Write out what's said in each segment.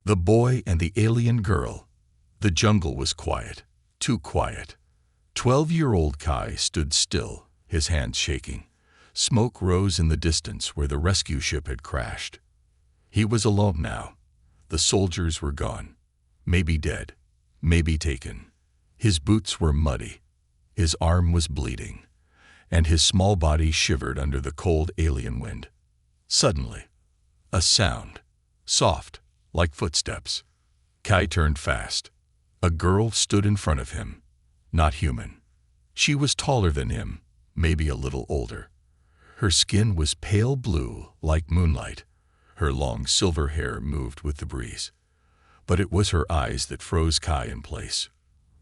The boy and the alien girl. The jungle was quiet, too quiet. 12-year-old Kai stood still, his hands shaking. Smoke rose in the distance where the rescue ship had crashed. He was alone now. The soldiers were gone. Maybe dead, maybe taken. His boots were muddy. His arm was bleeding, and his small body shivered under the cold alien wind. Suddenly, a sound, soft, like footsteps. Kai turned fast. A girl stood in front of him, not human. She was taller than him, maybe a little older. Her skin was pale blue, like moonlight. Her long silver hair moved with the breeze. But it was her eyes that froze Kai in place.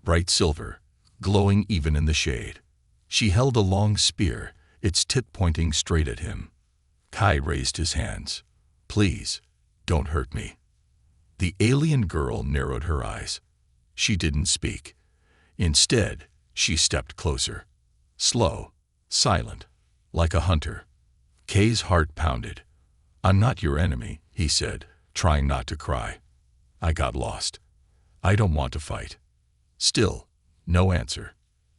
Bright silver, glowing even in the shade. She held a long spear, its tip pointing straight at him. Kai raised his hands. "Please, don't hurt me." The alien girl narrowed her eyes. She didn't speak. Instead, she stepped closer. Slow, silent, like a hunter. Kai's heart pounded. "I'm not your enemy," he said, trying not to cry. "I got lost. I don't want to fight." Still, no answer.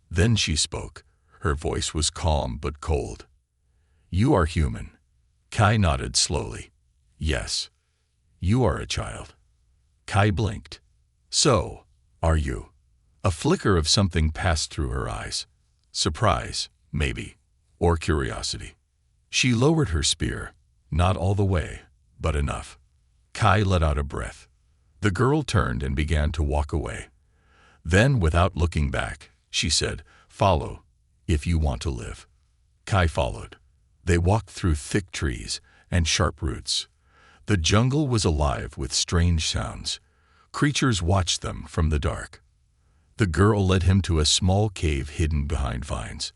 Then she spoke. Her voice was calm but cold. "You are human." Kai nodded slowly. "Yes. You are a child." Kai blinked. "So, are you?" A flicker of something passed through her eyes. Surprise, maybe, or curiosity. She lowered her spear, not all the way, but enough. Kai let out a breath. The girl turned and began to walk away. Then, without looking back, she said, "Follow, if you want to live." Kai followed. They walked through thick trees and sharp roots. The jungle was alive with strange sounds. Creatures watched them from the dark. The girl led him to a small cave hidden behind vines.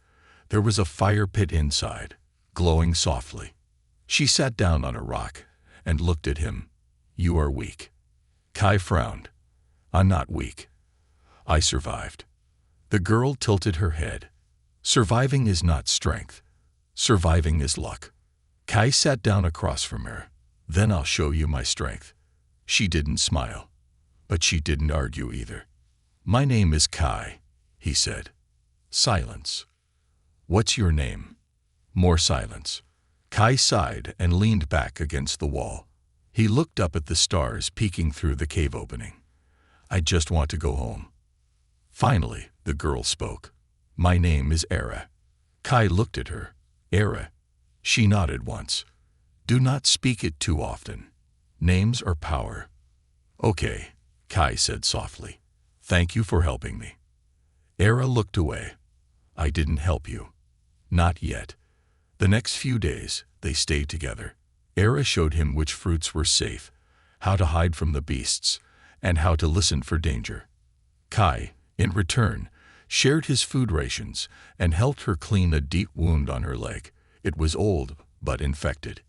There was a fire pit inside, glowing softly. She sat down on a rock and looked at him. "You are weak." Kai frowned. "I'm not weak. I survived." The girl tilted her head. "Surviving is not strength. Surviving is luck." Kai sat down across from her. "Then I'll show you my strength." She didn't smile, but she didn't argue either. "My name is Kai," he said. Silence. "What's your name?" More silence. Kai sighed and leaned back against the wall. He looked up at the stars peeking through the cave opening. "I just want to go home." Finally, the girl spoke. "My name is Era." Kai looked at her. "Era." She nodded once. "Do not speak it too often. Names are power." "Okay," Kai said softly. "Thank you for helping me." Era looked away. "I didn't help you." "Not yet." The next few days, they stayed together. Era showed him which fruits were safe, how to hide from the beasts, and how to listen for danger. Kai, in return, shared his food rations and helped her clean a deep wound on her leg. It was old, but infected.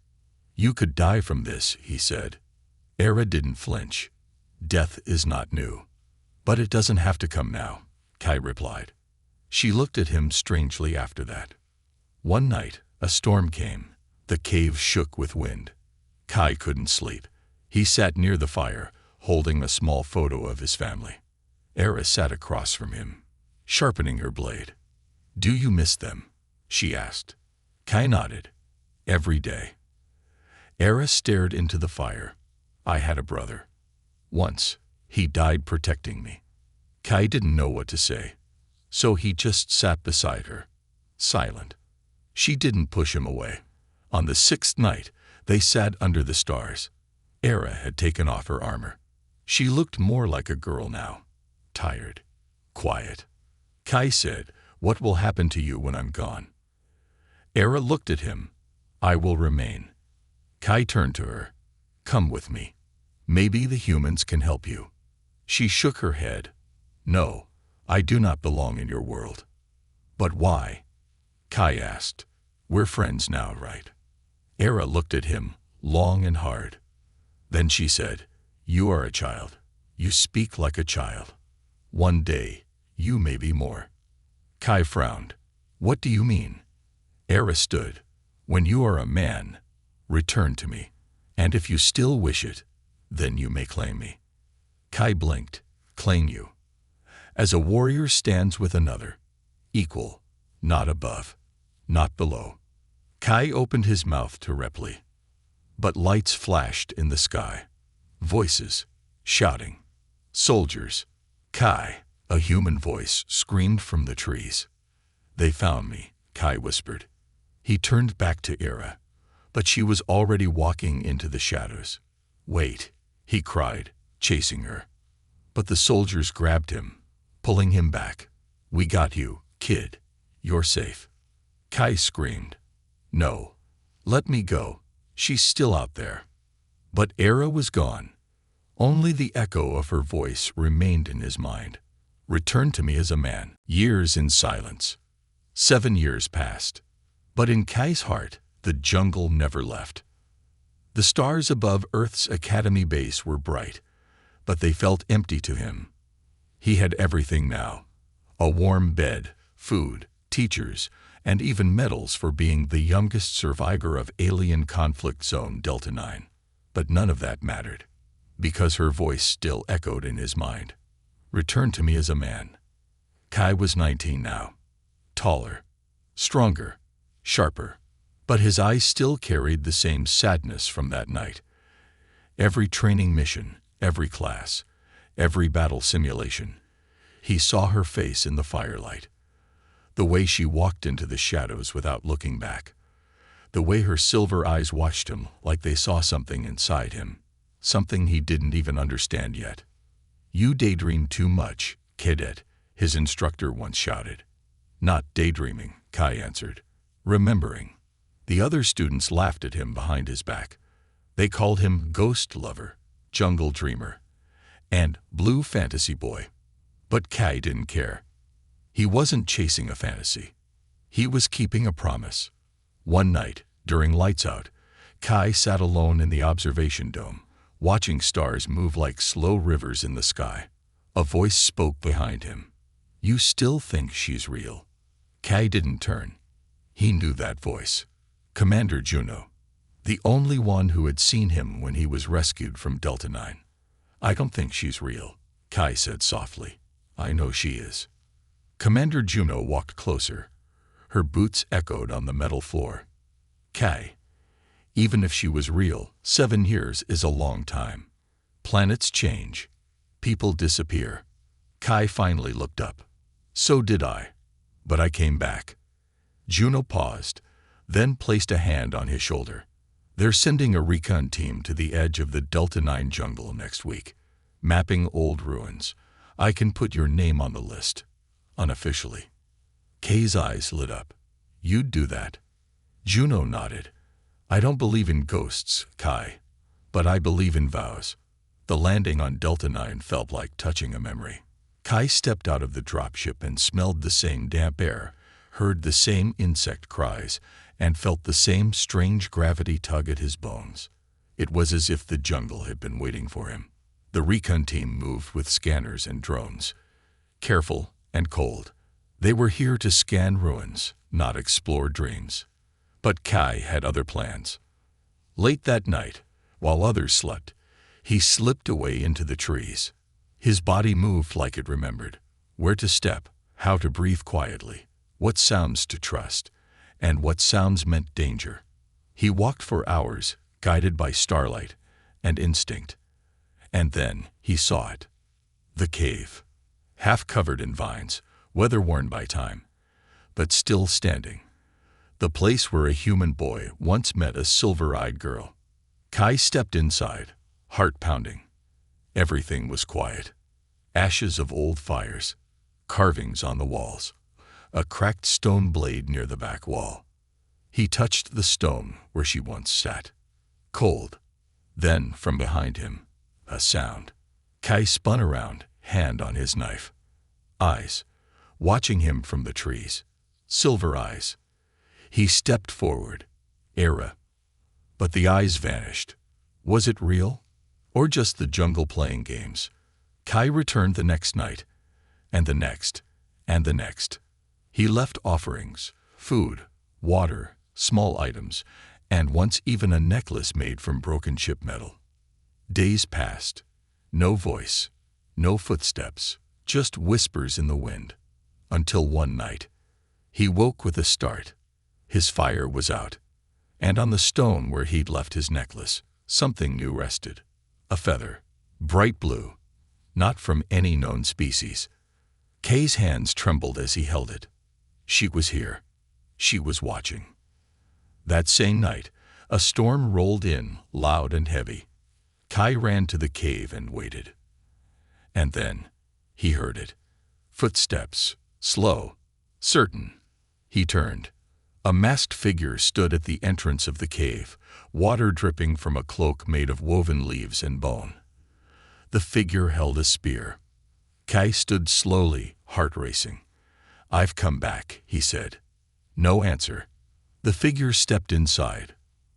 "You could die from this," he said. Era didn't flinch. "Death is not new." "But it doesn't have to come now," Kai replied. She looked at him strangely after that. One night, a storm came. The cave shook with wind. Kai couldn't sleep. He sat near the fire, holding a small photo of his family. Era sat across from him, sharpening her blade. "Do you miss them?" she asked. Kai nodded. "Every day." Era stared into the fire. "I had a brother. Once, he died protecting me." Kai didn't know what to say, so he just sat beside her, silent. She didn't push him away. On the 6th night, they sat under the stars. Era had taken off her armor. She looked more like a girl now, tired, quiet. Kai said, "What will happen to you when I'm gone?" Era looked at him. "I will remain." Kai turned to her. "Come with me. Maybe the humans can help you." She shook her head. "No, I do not belong in your world." "But why?" Kai asked. "We're friends now, right?" Era looked at him, long and hard. Then she said, "You are a child. You speak like a child. One day, you may be more." Kai frowned. "What do you mean?" Era stood. "When you are a man, return to me. And if you still wish it, Then you may claim me. Kai blinked. Claim you. As a warrior stands with another. Equal. Not above. Not below. Kai opened his mouth to reply. But lights flashed in the sky. Voices. Shouting. Soldiers. Kai, a human voice, screamed from the trees. They found me, Kai whispered. He turned back to Era, but she was already walking into the shadows. Wait, he cried, chasing her. But the soldiers grabbed him, pulling him back. We got you, kid. You're safe. Kai screamed. No. Let me go. She's still out there. But Era was gone. Only the echo of her voice remained in his mind. Return to me as a man. Years in silence. 7 years passed. But in Kai's heart, the jungle never left. The stars above Earth's Academy base were bright, but they felt empty to him. He had everything now. A warm bed, food, teachers, and even medals for being the youngest survivor of alien conflict zone Delta 9. But none of that mattered, because her voice still echoed in his mind. Return to me as a man. Kai was 19 now. Taller, stronger, sharper, but his eyes still carried the same sadness from that night. Every training mission, every class, every battle simulation, he saw her face in the firelight. The way she walked into the shadows without looking back. The way her silver eyes watched him like they saw something inside him, something he didn't even understand yet. You daydream too much, cadet, his instructor once shouted. Not daydreaming, Kai answered. Remembering. The other students laughed at him behind his back. They called him Ghost Lover, Jungle Dreamer, and Blue Fantasy Boy. But Kai didn't care. He wasn't chasing a fantasy. He was keeping a promise. One night, during lights out, Kai sat alone in the observation dome, watching stars move like slow rivers in the sky. A voice spoke behind him. You still think she's real? Kai didn't turn. He knew that voice. Commander Juno, the only one who had seen him when he was rescued from Delta 9. I don't think she's real, Kai said softly. I know she is. Commander Juno walked closer. Her boots echoed on the metal floor. Kai, even if she was real, 7 years is a long time. Planets change. People disappear. Kai finally looked up. So did I. But I came back. Juno paused, then placed a hand on his shoulder. They're sending a recon team to the edge of the Delta 9 jungle next week, mapping old ruins. I can put your name on the list, unofficially. Kai's eyes lit up. You'd do that? Juno nodded. I don't believe in ghosts, Kai, but I believe in vows. The landing on Delta 9 felt like touching a memory. Kai stepped out of the dropship and smelled the same damp air, heard the same insect cries, and felt the same strange gravity tug at his bones. It was as if the jungle had been waiting for him. The recon team moved with scanners and drones. Careful and cold. They were here to scan ruins, not explore dreams. But Kai had other plans. Late that night, while others slept, he slipped away into the trees. His body moved like it remembered where to step, how to breathe quietly, what sounds to trust, and what sounds meant danger. He walked for hours, guided by starlight and instinct. And then he saw it. The cave, half covered in vines, weather-worn by time, but still standing. The place where a human boy once met a silver-eyed girl. Kai stepped inside, heart pounding. Everything was quiet. Ashes of old fires, carvings on the walls, a cracked stone blade near the back wall. He touched the stone where she once sat. Cold. Then, from behind him, a sound. Kai spun around, hand on his knife. Eyes, watching him from the trees. Silver eyes. He stepped forward. Era. But the eyes vanished. Was it real? Or just the jungle playing games? Kai returned the next night, and the next, and the next. He left offerings, food, water, small items, and once even a necklace made from broken ship metal. Days passed. No voice, no footsteps, just whispers in the wind. Until one night, he woke with a start. His fire was out, and on the stone where he'd left his necklace, something new rested. A feather, bright blue, not from any known species. Kay's hands trembled as he held it. She was here. She was watching. That same night, a storm rolled in, loud and heavy. Kai ran to the cave and waited. And then, he heard it. Footsteps, slow, certain. He turned. A masked figure stood at the entrance of the cave, water dripping from a cloak made of woven leaves and bone. The figure held a spear. Kai stood slowly, heart racing. "I've come back," he said. No answer. The figure stepped inside,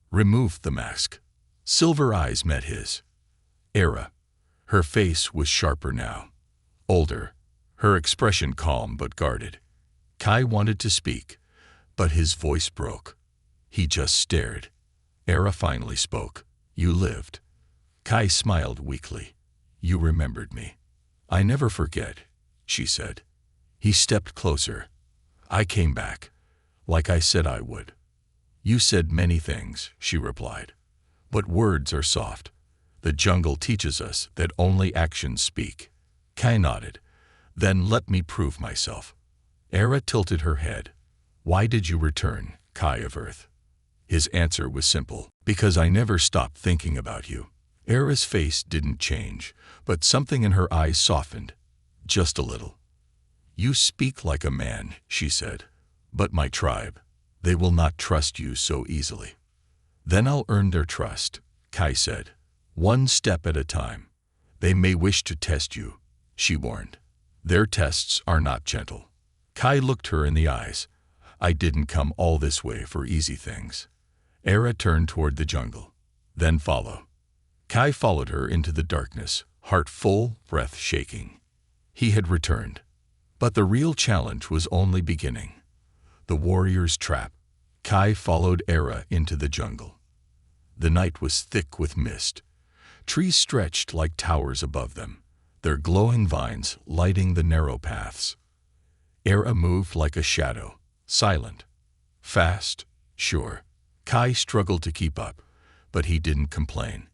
removed the mask. Silver eyes met his. Era. Her face was sharper now. Older. Her expression calm but guarded. Kai wanted to speak, but his voice broke. He just stared. Era finally spoke. "You lived." Kai smiled weakly. "You remembered me." "I never forget," she said. He stepped closer. "I came back, like I said I would." "You said many things," she replied. "But words are soft. The jungle teaches us that only actions speak." Kai nodded. "Then let me prove myself." Era tilted her head. "Why did you return, Kai of Earth?" His answer was simple. "Because I never stopped thinking about you." Era's face didn't change, but something in her eyes softened. Just a little. "You speak like a man," she said. "But my tribe, they will not trust you so easily." "Then I'll earn their trust," Kai said. "One step at a time. They may wish to test you," she warned. "Their tests are not gentle." Kai looked her in the eyes. "I didn't come all this way for easy things." Era turned toward the jungle. "Then follow." Kai followed her into the darkness, heart full, breath shaking. He had returned. But the real challenge was only beginning. The warrior's trap. Kai followed Era into the jungle. The night was thick with mist. Trees stretched like towers above them, their glowing vines lighting the narrow paths. Era moved like a shadow, silent, fast, sure. Kai struggled to keep up, but he didn't complain.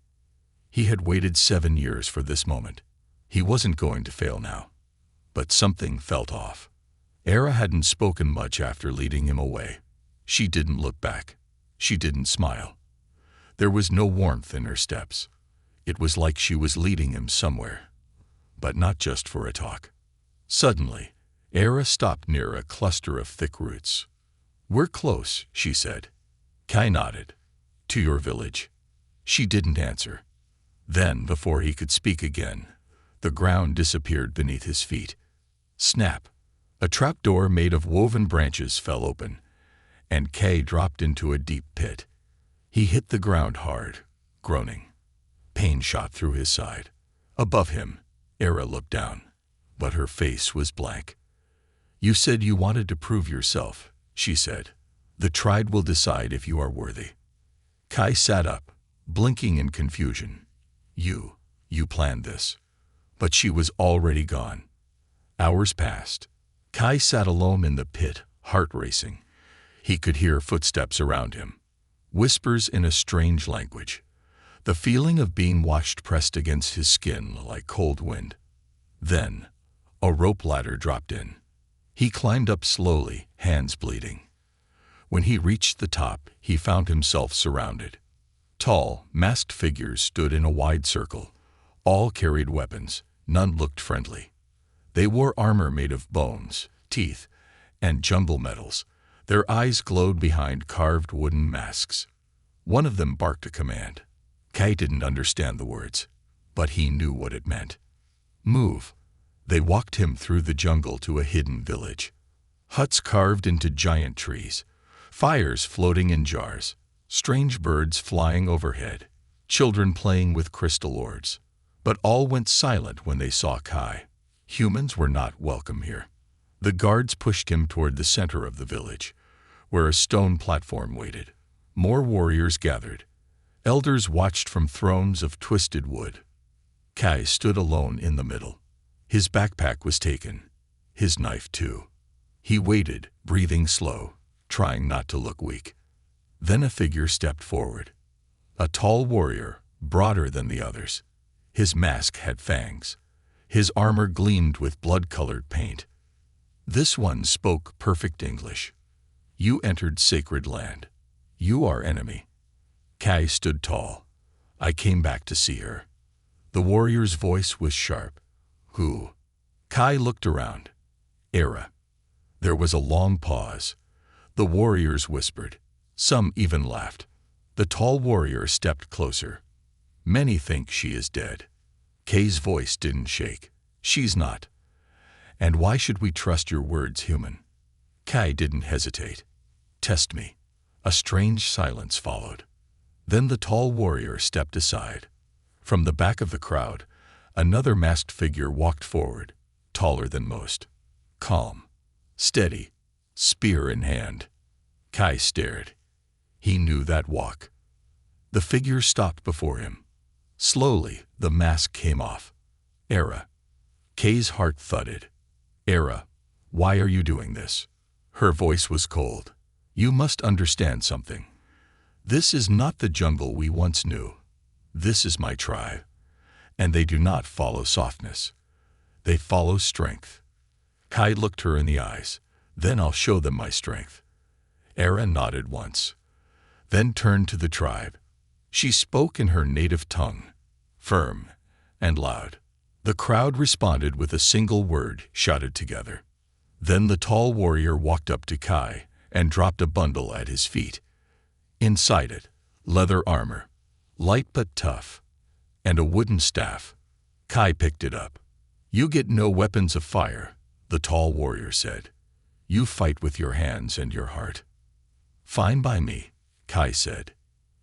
He had waited 7 years for this moment. He wasn't going to fail now. But something felt off. Era hadn't spoken much after leading him away. She didn't look back. She didn't smile. There was no warmth in her steps. It was like she was leading him somewhere. But not just for a talk. Suddenly, Era stopped near a cluster of thick roots. "We're close," she said. Kai nodded. "To your village." She didn't answer. Then, before he could speak again, the ground disappeared beneath his feet. Snap! A trapdoor made of woven branches fell open, and Kai dropped into a deep pit. He hit the ground hard, groaning. Pain shot through his side. Above him, Era looked down, but her face was blank. "You said you wanted to prove yourself," she said. "The tribe will decide if you are worthy." Kai sat up, blinking in confusion. You planned this." But she was already gone. Hours passed. Kai sat alone in the pit, heart racing. He could hear footsteps around him. Whispers in a strange language. The feeling of being watched pressed against his skin like cold wind. Then, a rope ladder dropped in. He climbed up slowly, hands bleeding. When he reached the top, he found himself surrounded. Tall, masked figures stood in a wide circle. All carried weapons. None looked friendly. They wore armor made of bones, teeth, and jungle metals. Their eyes glowed behind carved wooden masks. One of them barked a command. Kai didn't understand the words, but he knew what it meant. "Move." They walked him through the jungle to a hidden village. Huts carved into giant trees, fires floating in jars, strange birds flying overhead, children playing with crystal orbs. But all went silent when they saw Kai. Humans were not welcome here. The guards pushed him toward the center of the village, where a stone platform waited. More warriors gathered. Elders watched from thrones of twisted wood. Kai stood alone in the middle. His backpack was taken, his knife too. He waited, breathing slow, trying not to look weak. Then a figure stepped forward. A tall warrior, broader than the others. His mask had fangs. His armor gleamed with blood-colored paint. This one spoke perfect English. "You entered sacred land. You are enemy." Kai stood tall. "I came back to see her." The warrior's voice was sharp. "Who?" Kai looked around. "Era." There was a long pause. The warriors whispered. Some even laughed. The tall warrior stepped closer. "Many think she is dead." Kay's voice didn't shake. "She's not. And why should we trust your words, human?" Kai didn't hesitate. "Test me." A strange silence followed. Then the tall warrior stepped aside. From the back of the crowd, another masked figure walked forward, taller than most. Calm, steady, spear in hand. Kai stared. He knew that walk. The figure stopped before him. Slowly, the mask came off. "Era." Kay's heart thudded. "Era, why are you doing this?" Her voice was cold. "You must understand something. This is not the jungle we once knew. This is my tribe. And they do not follow softness. They follow strength." Kai looked her in the eyes. "Then I'll show them my strength." Era nodded once, then turned to the tribe. She spoke in her native tongue, firm and loud. The crowd responded with a single word shouted together. Then the tall warrior walked up to Kai and dropped a bundle at his feet. Inside it, leather armor, light but tough, and a wooden staff. Kai picked it up. "You get no weapons of fire," the tall warrior said. "You fight with your hands and your heart." "Fine by me," Kai said.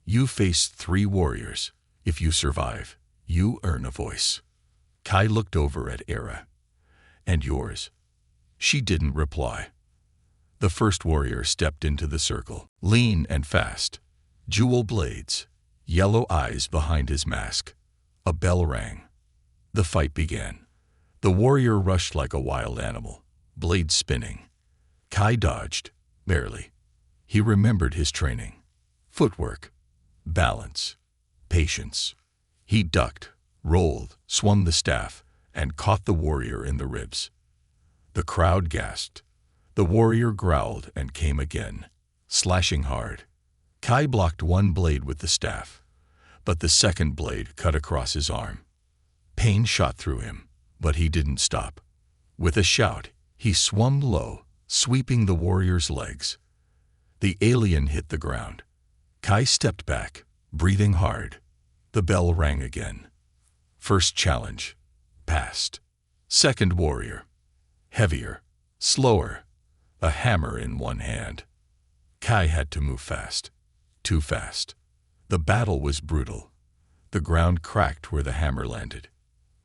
"You face 3 warriors. If you survive, you earn a voice." Kai looked over at Era. "And yours?" She didn't reply. The first warrior stepped into the circle, lean and fast. Jewel blades, yellow eyes behind his mask. A bell rang. The fight began. The warrior rushed like a wild animal, blade spinning. Kai dodged, barely. He remembered his training. Footwork, balance, patience. He ducked, rolled, swung the staff, and caught the warrior in the ribs. The crowd gasped. The warrior growled and came again, slashing hard. Kai blocked one blade with the staff, but the second blade cut across his arm. Pain shot through him, but he didn't stop. With a shout, he swung low, sweeping the warrior's legs. The alien hit the ground. Kai stepped back, breathing hard. The bell rang again. First challenge, passed. Second warrior, heavier, slower, a hammer in one hand. Kai had to move fast, too fast. The battle was brutal. The ground cracked where the hammer landed.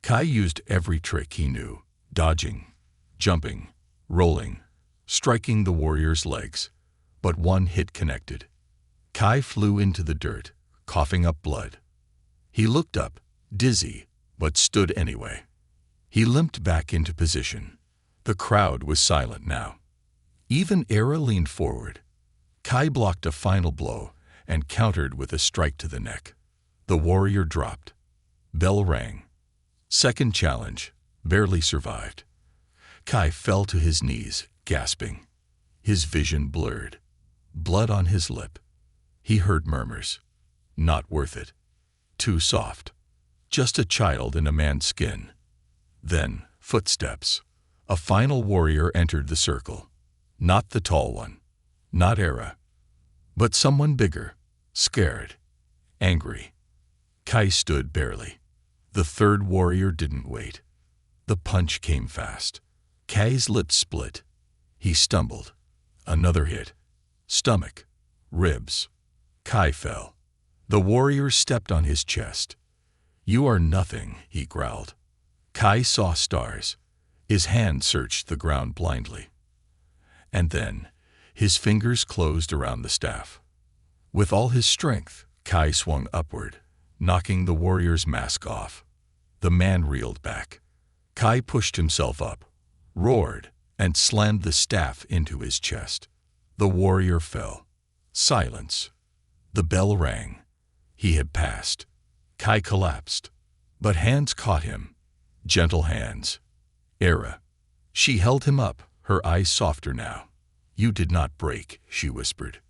Kai used every trick he knew, dodging, jumping, rolling, striking the warrior's legs, but one hit connected. Kai flew into the dirt, coughing up blood. He looked up, dizzy, but stood anyway. He limped back into position. The crowd was silent now. Even Era leaned forward. Kai blocked a final blow and countered with a strike to the neck. The warrior dropped. Bell rang. Second challenge, barely survived. Kai fell to his knees, gasping. His vision blurred. Blood on his lip. He heard murmurs. Not worth it. Too soft. Just a child in a man's skin. Then, footsteps. A final warrior entered the circle. Not the tall one. Not Era. But someone bigger. Scared. Angry. Kai stood barely. The third warrior didn't wait. The punch came fast. Kai's lips split. He stumbled. Another hit. Stomach. Ribs. Kai fell. The warrior stepped on his chest. "You are nothing," he growled. Kai saw stars. His hand searched the ground blindly. And then, his fingers closed around the staff. With all his strength, Kai swung upward, knocking the warrior's mask off. The man reeled back. Kai pushed himself up, roared, and slammed the staff into his chest. The warrior fell. Silence. The bell rang. He had passed. Kai collapsed. But hands caught him. Gentle hands. Era. She held him up, her eyes softer now. You did not break, she whispered.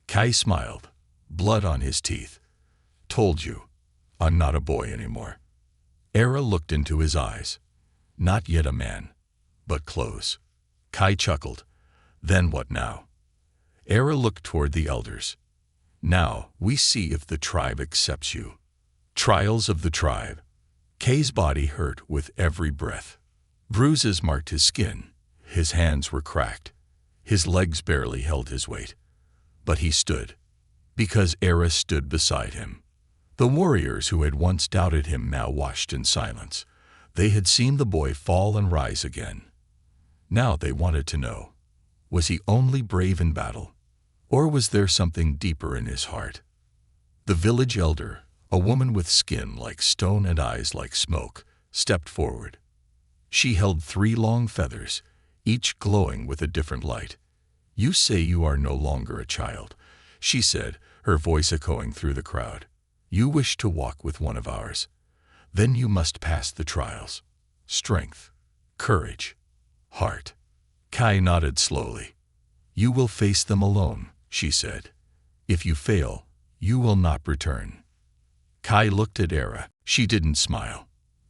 Kai smiled, blood on his teeth. Told you, I'm not a boy anymore. Era looked into his eyes. Not yet a man, but close. Kai chuckled. Then what now? Era looked toward the elders. Now we see if the tribe accepts you. Trials of the tribe. Kai's body hurt with every breath. Bruises marked his skin. His hands were cracked. His legs barely held his weight. But he stood, because Era stood beside him. The warriors who had once doubted him now watched in silence. They had seen the boy fall and rise again. Now they wanted to know, was he only brave in battle, or was there something deeper in his heart? The village elder, a woman with skin like stone and eyes like smoke, stepped forward. She held 3 long feathers, each glowing with a different light. You say you are no longer a child, she said, her voice echoing through the crowd. You wish to walk with one of ours. Then you must pass the trials. Strength, courage, heart. Kai nodded slowly. You will face them alone, she said. If you fail, you will not return. Kai looked at Era. She didn't smile,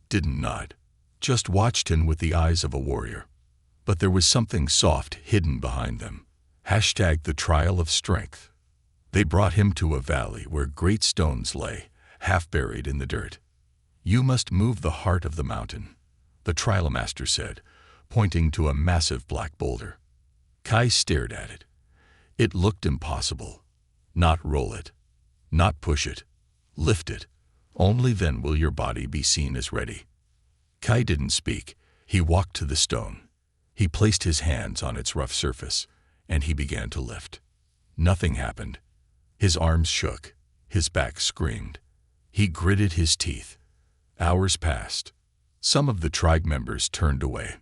didn't nod, just watched him with the eyes of a warrior. But there was something soft hidden behind them. #the trial of strength. They brought him to a valley where great stones lay, half buried in the dirt. You must move the heart of the mountain, the trial master said, pointing to a massive black boulder. Kai stared at it. It looked impossible. Not roll it, not push it, lift it. Only then will your body be seen as ready. Kai didn't speak. He walked to the stone. He placed his hands on its rough surface, and he began to lift. Nothing happened. His arms shook. His back screamed. He gritted his teeth. Hours passed. Some of the tribe members turned away.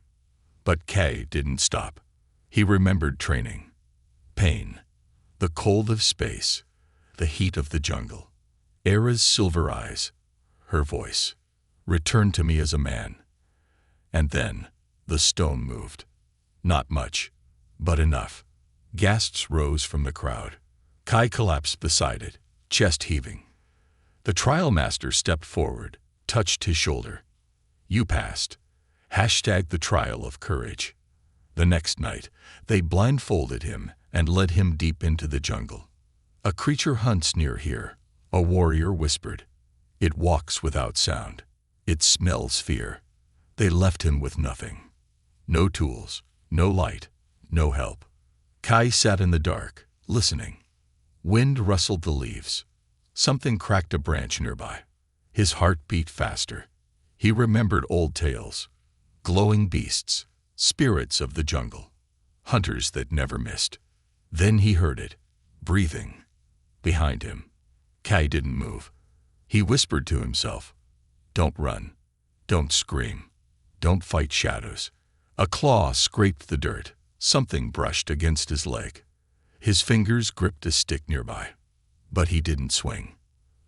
But Kai didn't stop. He remembered training. Pain. The cold of space. The heat of the jungle. Era's silver eyes. Her voice. Return to me as a man. And then, the stone moved. Not much, but enough. Gasps rose from the crowd. Kai collapsed beside it, chest heaving. The trial master stepped forward, touched his shoulder. You passed. #the trial of courage. The next night, they blindfolded him and led him deep into the jungle. A creature hunts near here, a warrior whispered. It walks without sound. It smells fear. They left him with nothing. No tools, no light, no help. Kai sat in the dark, listening. Wind rustled the leaves. Something cracked a branch nearby. His heart beat faster. He remembered old tales. Glowing beasts, spirits of the jungle, hunters that never missed. Then he heard it, breathing. Behind him. Kai didn't move. He whispered to himself, don't run. Don't scream. Don't fight shadows. A claw scraped the dirt. Something brushed against his leg. His fingers gripped a stick nearby. But he didn't swing.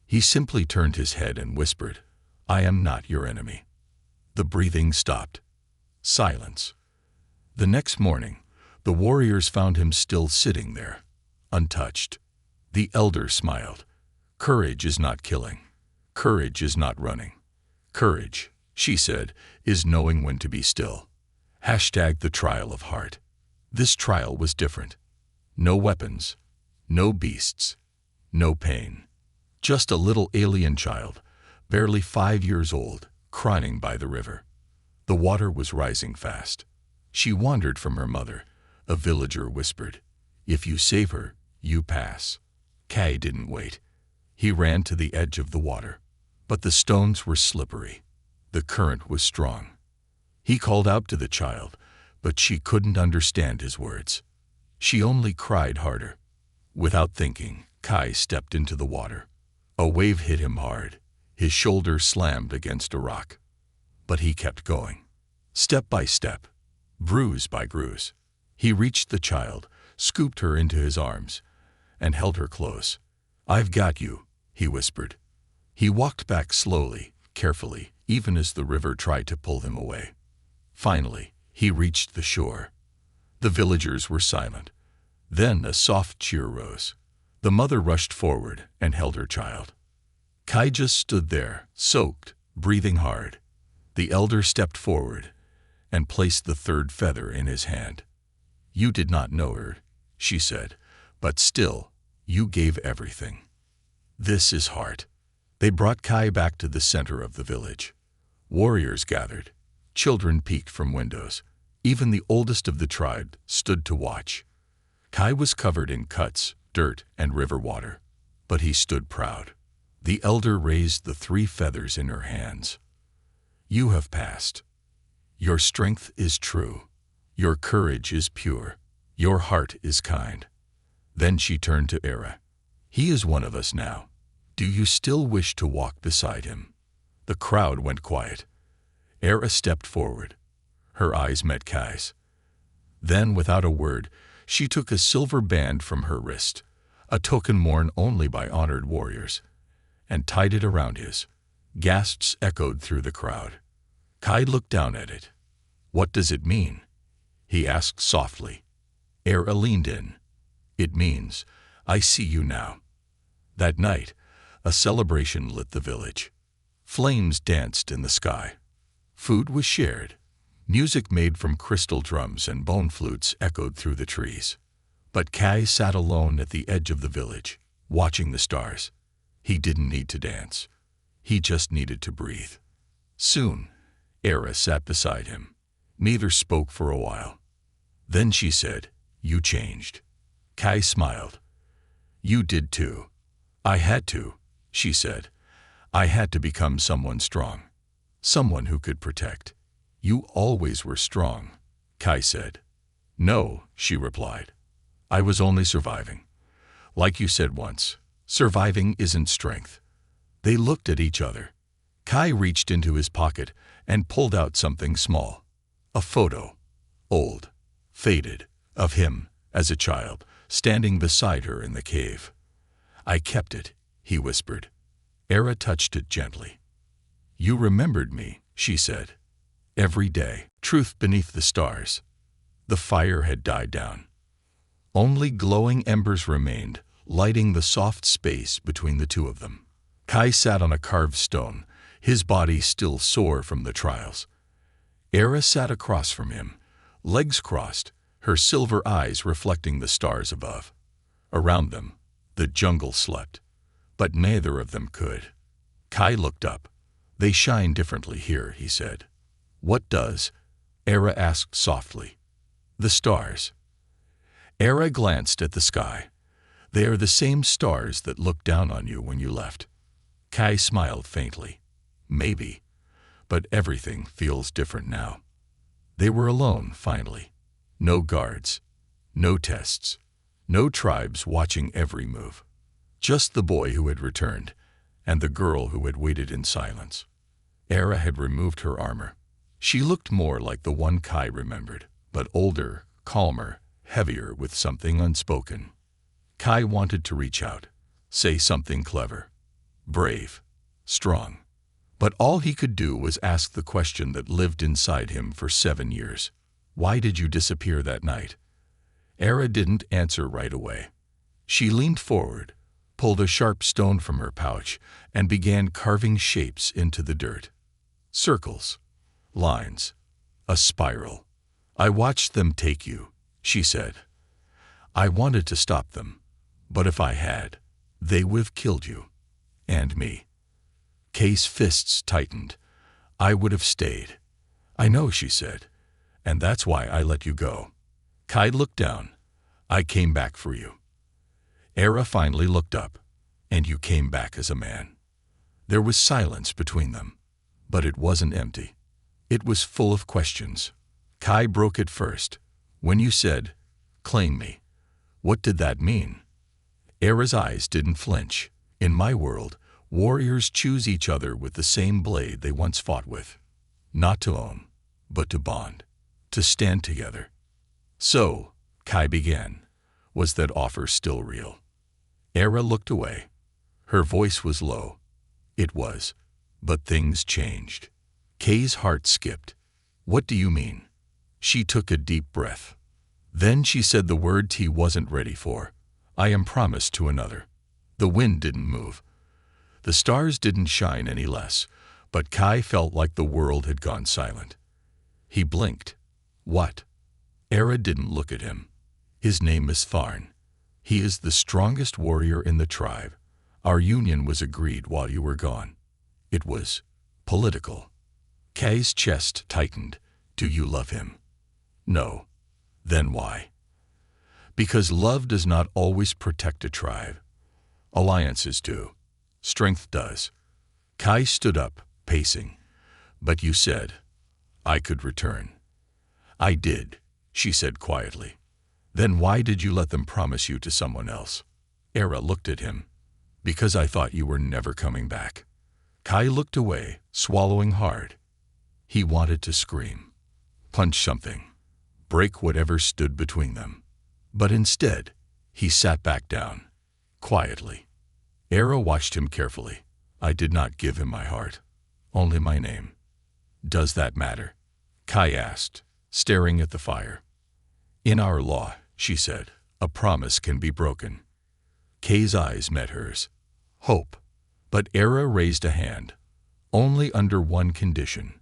He simply turned his head and whispered, I am not your enemy. The breathing stopped. Silence. The next morning, the warriors found him still sitting there, untouched. The elder smiled. Courage is not killing. Courage is not running. Courage, she said, is knowing when to be still. #the trial of heart. This trial was different. No weapons, no beasts, no pain. Just a little alien child, barely 5 years old, crying by the river. The water was rising fast. She wandered from her mother. A villager whispered, if you save her, you pass. Kai didn't wait. He ran to the edge of the water. But the stones were slippery. The current was strong. He called out to the child, but she couldn't understand his words. She only cried harder. Without thinking, Kai stepped into the water. A wave hit him hard. His shoulder slammed against a rock. But he kept going. Step by step, bruise by bruise. He reached the child, scooped her into his arms, and held her close. "I've got you," he whispered. He walked back slowly, carefully, even as the river tried to pull him away. Finally, he reached the shore. The villagers were silent. Then a soft cheer rose. The mother rushed forward and held her child. Kai just stood there, soaked, breathing hard. The elder stepped forward and placed the third feather in his hand. "You did not know her," she said, "but still, you gave everything. This is heart." They brought Kai back to the center of the village. Warriors gathered. Children peeked from windows. Even the oldest of the tribe stood to watch. Kai was covered in cuts, dirt, and river water, but he stood proud. The elder raised the 3 feathers in her hands. "You have passed. Your strength is true. Your courage is pure. Your heart is kind." Then she turned to Era. "He is one of us now. Do you still wish to walk beside him?" The crowd went quiet. Era stepped forward. Her eyes met Kai's. Then, without a word, she took a silver band from her wrist, a token worn only by honored warriors, and tied it around his. Gasps echoed through the crowd. Kai looked down at it. "What does it mean?" he asked softly. Era leaned in. "It means, I see you now." That night, a celebration lit the village. Flames danced in the sky. Food was shared. Music made from crystal drums and bone flutes echoed through the trees. But Kai sat alone at the edge of the village, watching the stars. He didn't need to dance. He just needed to breathe. Soon, Era sat beside him. Neither spoke for a while. Then she said, "You changed." Kai smiled. "You did too." "I had to," she said. "I had to become someone strong. Someone who could protect." "You always were strong," Kai said. "No," she replied. "I was only surviving. Like you said once, surviving isn't strength." They looked at each other. Kai reached into his pocket and pulled out something small. A photo, old, faded, of him, as a child, standing beside her in the cave. "I kept it," he whispered. Era touched it gently. "You remembered me," she said. "Every day." Truth beneath the stars. The fire had died down. Only glowing embers remained, lighting the soft space between the two of them. Kai sat on a carved stone, his body still sore from the trials. Era sat across from him, legs crossed, her silver eyes reflecting the stars above. Around them, the jungle slept, but neither of them could. Kai looked up. "They shine differently here," he said. "What does?" Era asked softly. "The stars." Era glanced at the sky. "They are the same stars that looked down on you when you left." Kai smiled faintly. "Maybe, but everything feels different now." They were alone, finally. No guards, no tests, no tribes watching every move. Just the boy who had returned, and the girl who had waited in silence. Era had removed her armor. She looked more like the one Kai remembered, but older, calmer, heavier with something unspoken. Kai wanted to reach out, say something clever, brave, strong. But all he could do was ask the question that lived inside him for 7 years. "Why did you disappear that night?" Era didn't answer right away. She leaned forward, pulled a sharp stone from her pouch, and began carving shapes into the dirt. Circles, lines, a spiral. "I watched them take you," she said. "I wanted to stop them, but if I had, they would have killed you. And me." Kai's fists tightened. "I would have stayed." "I know," she said, "and that's why I let you go." Kai looked down. "I came back for you." Era finally looked up. "And you came back as a man." There was silence between them, but it wasn't empty. It was full of questions. Kai broke it first. "When you said, 'Claim me,' what did that mean?" Era's eyes didn't flinch. "In my world, Warriors choose each other with the same blade they once fought with, not to own, but to bond, to stand together. So, Kai began. Was that offer still real? Era looked away. Her voice was low. It was. But things changed. Kay's heart skipped. What do you mean? She took a deep breath. Then she said the words he wasn't ready for. I am promised to another. The wind didn't move. The stars didn't shine any less, but Kai felt like the world had gone silent. He blinked. What? Era didn't look at him. His name is Tharn. He is the strongest warrior in the tribe. Our union was agreed while you were gone. It was political. Kai's chest tightened. Do you love him? No. Then why? Because love does not always protect a tribe. Alliances do. Strength does. Kai stood up, pacing. But you said I could return. I did, she said quietly. Then why did you let them promise you to someone else? Era looked at him. Because I thought you were never coming back. Kai looked away, swallowing hard. He wanted to scream, punch something, break whatever stood between them. But instead, he sat back down, quietly. Era watched him carefully. I did not give him my heart, only my name. Does that matter? Kai asked, staring at the fire. In our law, she said, a promise can be broken. Kay's eyes met hers. Hope. But Era raised a hand. Only under one condition.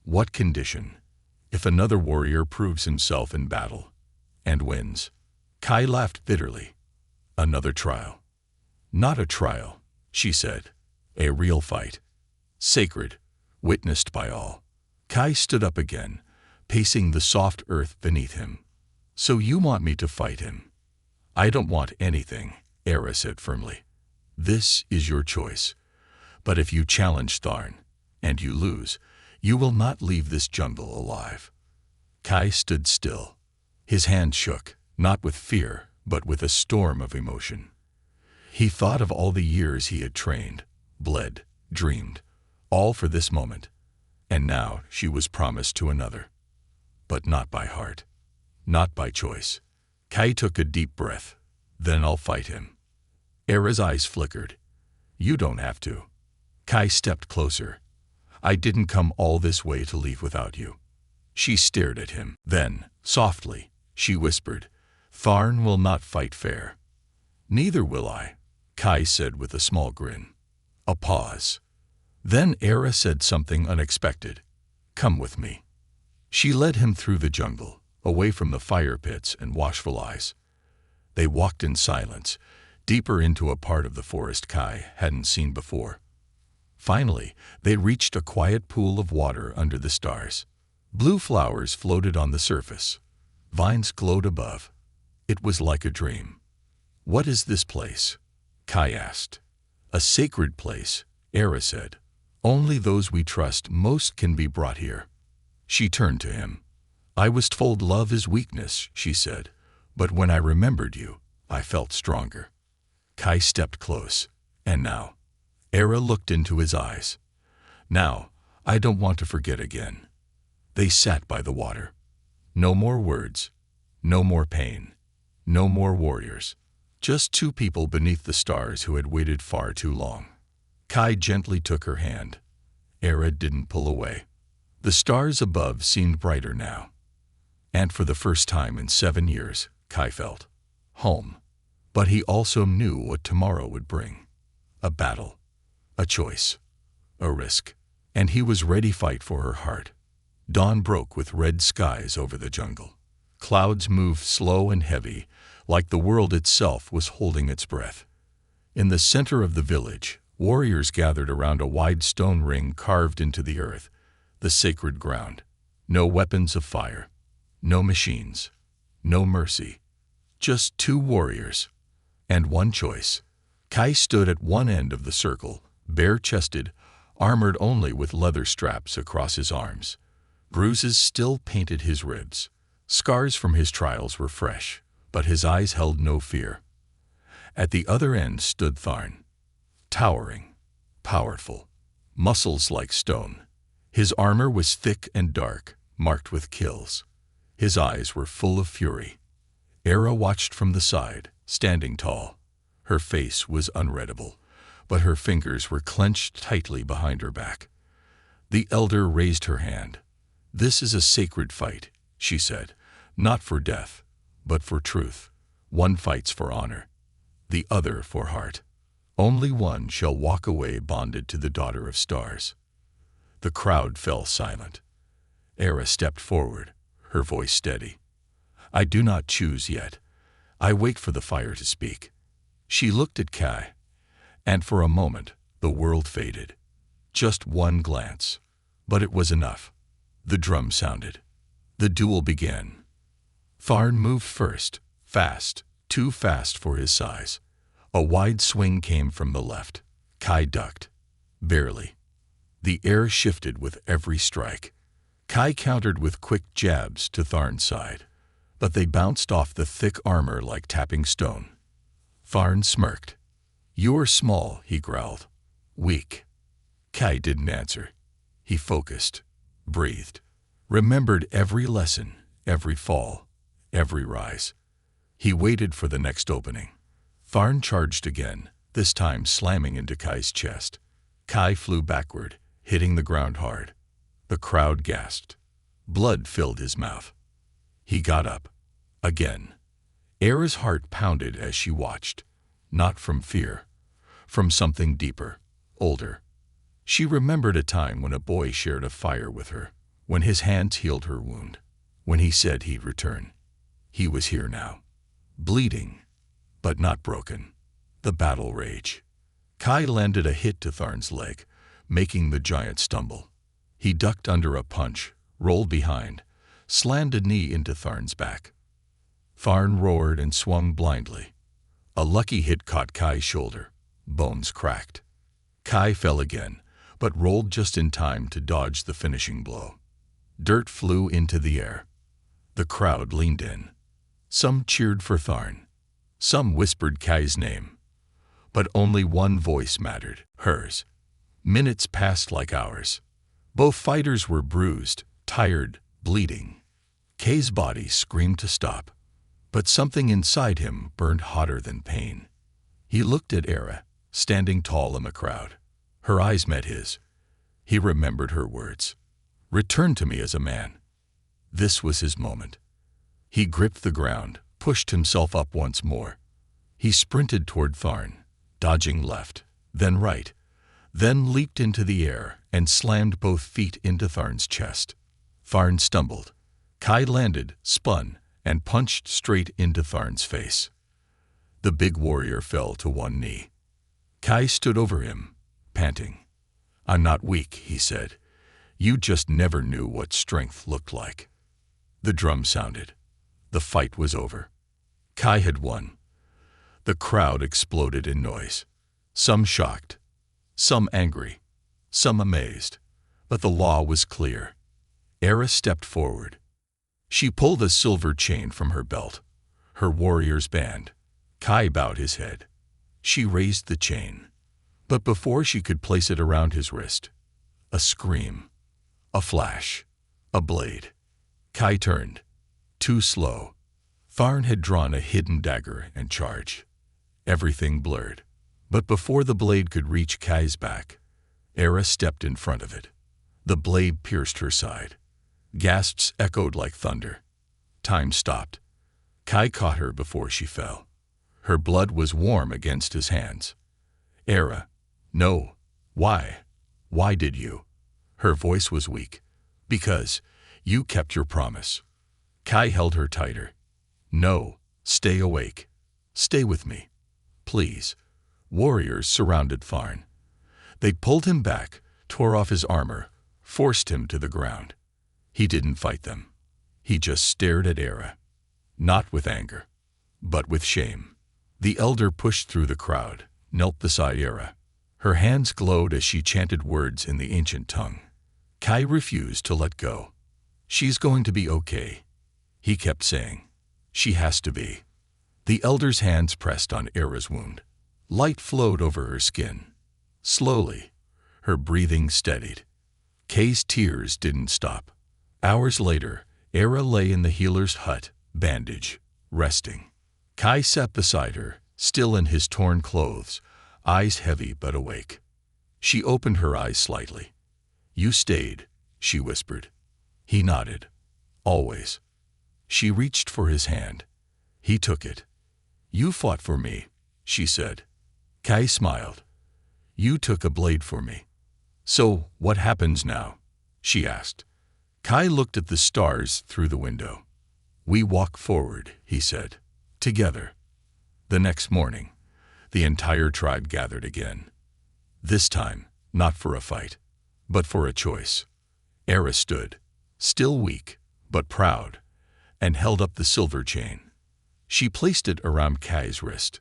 What condition? If another warrior proves himself in battle and wins. Kai laughed bitterly. Another trial. Not a trial, she said. A real fight. Sacred. Witnessed by all. Kai stood up again, pacing the soft earth beneath him. So you want me to fight him? I don't want anything, Era said firmly. This is your choice. But if you challenge Tharn, and you lose, you will not leave this jungle alive. Kai stood still. His hand shook, not with fear, but with a storm of emotion. He thought of all the years he had trained, bled, dreamed, all for this moment. And now she was promised to another. But not by heart. Not by choice. Kai took a deep breath. Then I'll fight him. Era's eyes flickered. You don't have to. Kai stepped closer. I didn't come all this way to leave without you. She stared at him. Then, softly, she whispered, Tharn will not fight fair. Neither will I, Kai said with a small grin. A pause. Then Era said something unexpected. Come with me. She led him through the jungle, away from the fire pits and watchful eyes. They walked in silence, deeper into a part of the forest Kai hadn't seen before. Finally, they reached a quiet pool of water under the stars. Blue flowers floated on the surface. Vines glowed above. It was like a dream. What is this place? Kai asked. A sacred place, Era said. Only those we trust most can be brought here. She turned to him. I was told love is weakness, she said, but when I remembered you, I felt stronger. Kai stepped close. And now? Era looked into his eyes. Now, I don't want to forget again. They sat by the water. No more words. No more pain. No more warriors. Just two people beneath the stars who had waited far too long. Kai gently took her hand. Era didn't pull away. The stars above seemed brighter now. And for the first time in 7 years, Kai felt home. But he also knew what tomorrow would bring. A battle. A choice. A risk. And he was ready to fight for her heart. Dawn broke with red skies over the jungle. Clouds moved slow and heavy, like the world itself was holding its breath. In the center of the village, warriors gathered around a wide stone ring carved into the earth, the sacred ground. No weapons of fire. No machines. No mercy. Just two warriors. And one choice. Kai stood at one end of the circle, bare-chested, armored only with leather straps across his arms. Bruises still painted his ribs. Scars from his trials were fresh, but his eyes held no fear. At the other end stood Tharn, towering, powerful, muscles like stone. His armor was thick and dark, marked with kills. His eyes were full of fury. Era watched from the side, standing tall. Her face was unreadable, but her fingers were clenched tightly behind her back. The elder raised her hand. "This is a sacred fight," she said, "not for death, but for truth. One fights for honor, the other for heart. Only one shall walk away bonded to the daughter of stars." The crowd fell silent. Era stepped forward, her voice steady. "I do not choose yet. I wait for the fire to speak." She looked at Kai, and for a moment the world faded. Just one glance, but it was enough. The drum sounded. The duel began. Tharn moved first, fast, too fast for his size. A wide swing came from the left. Kai ducked. Barely. The air shifted with every strike. Kai countered with quick jabs to Tharn's side, but they bounced off the thick armor like tapping stone. Tharn smirked. "You're small," he growled. "Weak." Kai didn't answer. He focused, breathed, remembered every lesson, every fall, every rise. He waited for the next opening. Tharn charged again, this time slamming into Kai's chest. Kai flew backward, hitting the ground hard. The crowd gasped. Blood filled his mouth. He got up. Again. Era's heart pounded as she watched. Not from fear. From something deeper, older. She remembered a time when a boy shared a fire with her, when his hands healed her wound, when he said he'd return. He was here now. Bleeding, but not broken. The battle rage. Kai landed a hit to Tharn's leg, making the giant stumble. He ducked under a punch, rolled behind, slammed a knee into Tharn's back. Tharn roared and swung blindly. A lucky hit caught Kai's shoulder. Bones cracked. Kai fell again, but rolled just in time to dodge the finishing blow. Dirt flew into the air. The crowd leaned in. Some cheered for Tharn. Some whispered Kai's name. But only one voice mattered, hers. Minutes passed like hours. Both fighters were bruised, tired, bleeding. Kai's body screamed to stop, but something inside him burned hotter than pain. He looked at Era, standing tall in the crowd. Her eyes met his. He remembered her words. "Return to me as a man." This was his moment. He gripped the ground, pushed himself up once more. He sprinted toward Tharn, dodging left, then right, then leaped into the air and slammed both feet into Tharn's chest. Tharn stumbled. Kai landed, spun, and punched straight into Tharn's face. The big warrior fell to one knee. Kai stood over him, panting. "I'm not weak," he said. "You just never knew what strength looked like." The drum sounded. The fight was over. Kai had won. The crowd exploded in noise. Some shocked, some angry, some amazed. But the law was clear. Era stepped forward. She pulled a silver chain from her belt, her warrior's band. Kai bowed his head. She raised the chain. But before she could place it around his wrist, a scream, a flash, a blade. Kai turned. Too slow. Tharn had drawn a hidden dagger and charged. Everything blurred. But before the blade could reach Kai's back, Era stepped in front of it. The blade pierced her side. Gasps echoed like thunder. Time stopped. Kai caught her before she fell. Her blood was warm against his hands. "Era, no. Why? Why did you?" Her voice was weak. "Because you kept your promise." Kai held her tighter. "No, stay awake. Stay with me. Please." Warriors surrounded Tharn. They pulled him back, tore off his armor, forced him to the ground. He didn't fight them. He just stared at Era. Not with anger, but with shame. The elder pushed through the crowd, knelt beside Era. Her hands glowed as she chanted words in the ancient tongue. Kai refused to let go. "She's going to be okay," he kept saying. "She has to be." The elder's hands pressed on Era's wound. Light flowed over her skin. Slowly, Her breathing steadied. Kay's tears didn't stop. Hours later, Era lay in the healer's hut, bandage, resting. Kai sat beside her, still in his torn clothes, eyes heavy but awake. She opened her eyes slightly. "You stayed," she whispered. He nodded. "Always." She reached for his hand. He took it. "You fought for me," she said. Kai smiled. "You took a blade for me." "So, what happens now?" she asked. Kai looked at the stars through the window. "We walk forward," he said. "Together." The next morning, the entire tribe gathered again. This time, not for a fight, but for a choice. Era stood, still weak, but proud, and held up the silver chain. She placed it around Kai's wrist,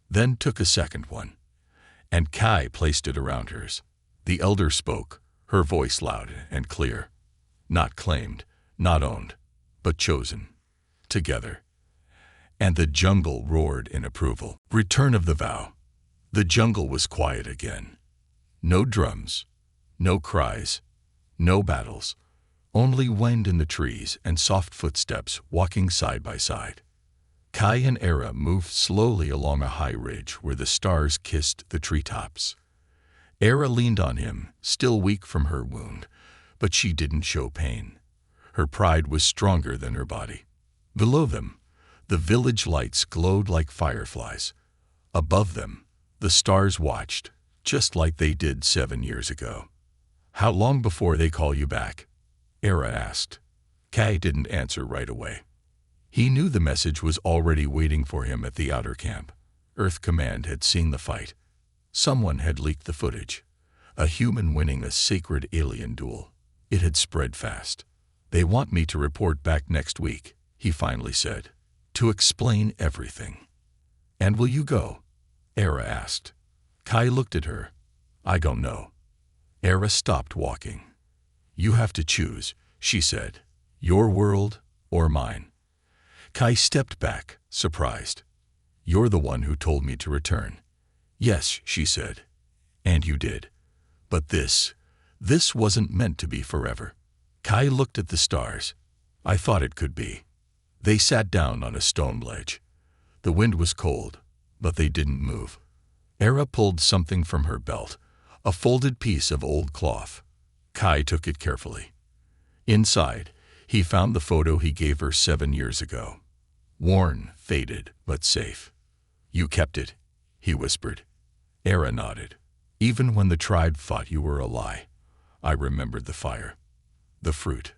then took a second one, and Kai placed it around hers. The elder spoke, her voice loud and clear. Not claimed, not owned, but chosen. Together. And the jungle roared in approval. Return of the vow. The jungle was quiet again. No drums, no cries, no battles, only wind in the trees and soft footsteps walking side by side. Kai and Era moved slowly along a high ridge where the stars kissed the treetops. Era leaned on him, still weak from her wound, but she didn't show pain. Her pride was stronger than her body. Below them, the village lights glowed like fireflies. Above them, the stars watched, just like they did 7 years ago. "How long before they call you back?" Era asked. Kai didn't answer right away. He knew the message was already waiting for him at the outer camp. Earth Command had seen the fight. Someone had leaked the footage. A human winning a sacred alien duel. It had spread fast. "They want me to report back next week," he finally said, "to explain everything." "And will you go?" Era asked. Kai looked at her. "I don't know." Era stopped walking. "You have to choose," she said. "Your world or mine." Kai stepped back, surprised. "You're the one who told me to return." "Yes," she said. "And you did. But this wasn't meant to be forever." Kai looked at the stars. "I thought it could be." They sat down on a stone ledge. The wind was cold, but they didn't move. Era pulled something from her belt, a folded piece of old cloth. Kai took it carefully. Inside, he found the photo he gave her 7 years ago. Worn, faded, but safe. "You kept it," he whispered. Era nodded. "Even when the tribe thought you were a lie, I remembered the fire, the fruit,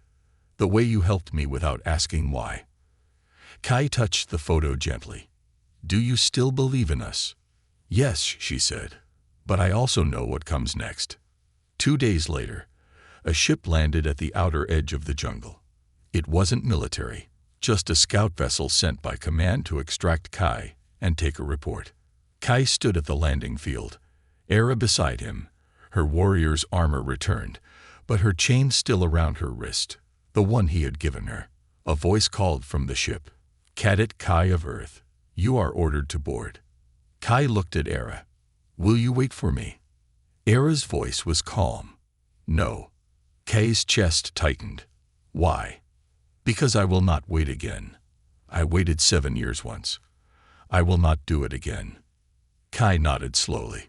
the way you helped me without asking why." Kai touched the photo gently. "Do you still believe in us?" "Yes," she said, "but I also know what comes next." 2 days later, a ship landed at the outer edge of the jungle. It wasn't military, just a scout vessel sent by command to extract Kai and take a report. Kai stood at the landing field, Era beside him. Her warrior's armor returned, but her chain still around her wrist, the one he had given her. A voice called from the ship. "Cadet Kai of Earth, you are ordered to board." Kai looked at Era. "Will you wait for me?" Era's voice was calm. "No." Kai's chest tightened. "Why?" "Because I will not wait again. I waited 7 years once. I will not do it again." Kai nodded slowly.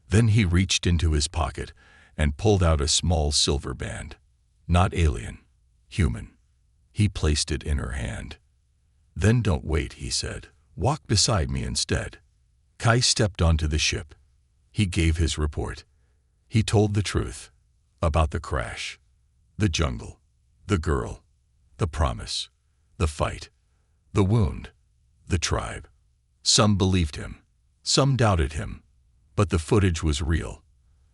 Then he reached into his pocket and pulled out a small silver band. Not alien, human. He placed it in her hand. "Then don't wait," he said. "Walk beside me instead." Kai stepped onto the ship. He gave his report. He told the truth about the crash, the jungle, the girl, the promise, the fight, the wound, the tribe. Some believed him, some doubted him, but the footage was real,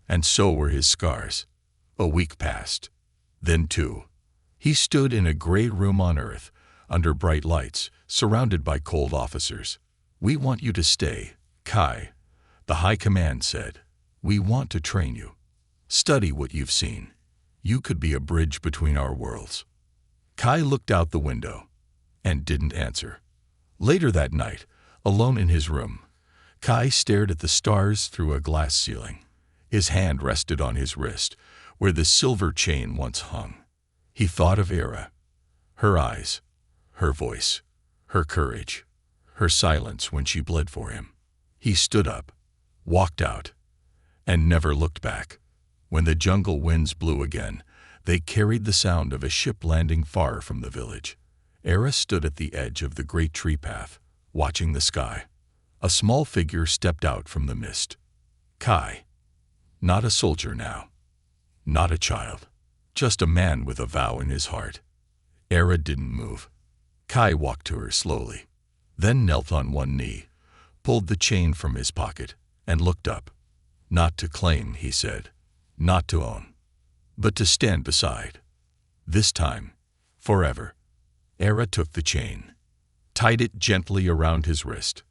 and so were his scars. A week passed. Then 2. He stood in a gray room on Earth, under bright lights, surrounded by cold officers. "We want you to stay, Kai," the High Command said. "We want to train you. Study what you've seen. You could be a bridge between our worlds." Kai looked out the window and didn't answer. Later that night, alone in his room, Kai stared at the stars through a glass ceiling. His hand rested on his wrist, where the silver chain once hung. He thought of Era. Her eyes, her voice, her courage, her silence when she bled for him. He stood up, walked out, and never looked back. When the jungle winds blew again, they carried the sound of a ship landing far from the village. Era stood at the edge of the great tree path, watching the sky. A small figure stepped out from the mist. Kai. Not a soldier now. Not a child. Just a man with a vow in his heart. Era didn't move. Kai walked to her slowly, then knelt on one knee, pulled the chain from his pocket, and looked up. Not to claim, he said. Not to own. But to stand beside. This time, forever. Era took the chain, tied it gently around his wrist,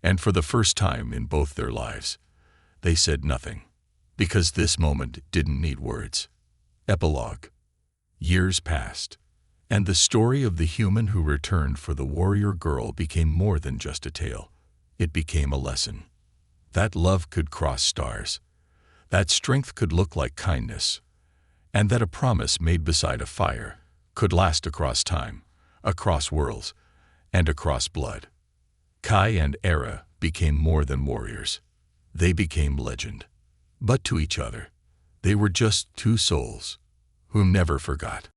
and for the first time in both their lives, they said nothing, because this moment didn't need words. Epilogue. Years passed, and the story of the human who returned for the warrior girl became more than just a tale. It became a lesson. That love could cross stars, that strength could look like kindness, and that a promise made beside a fire could last across time, across worlds, and across blood. Kai and Era became more than warriors. They became legend. But to each other, they were just two souls who never forgot.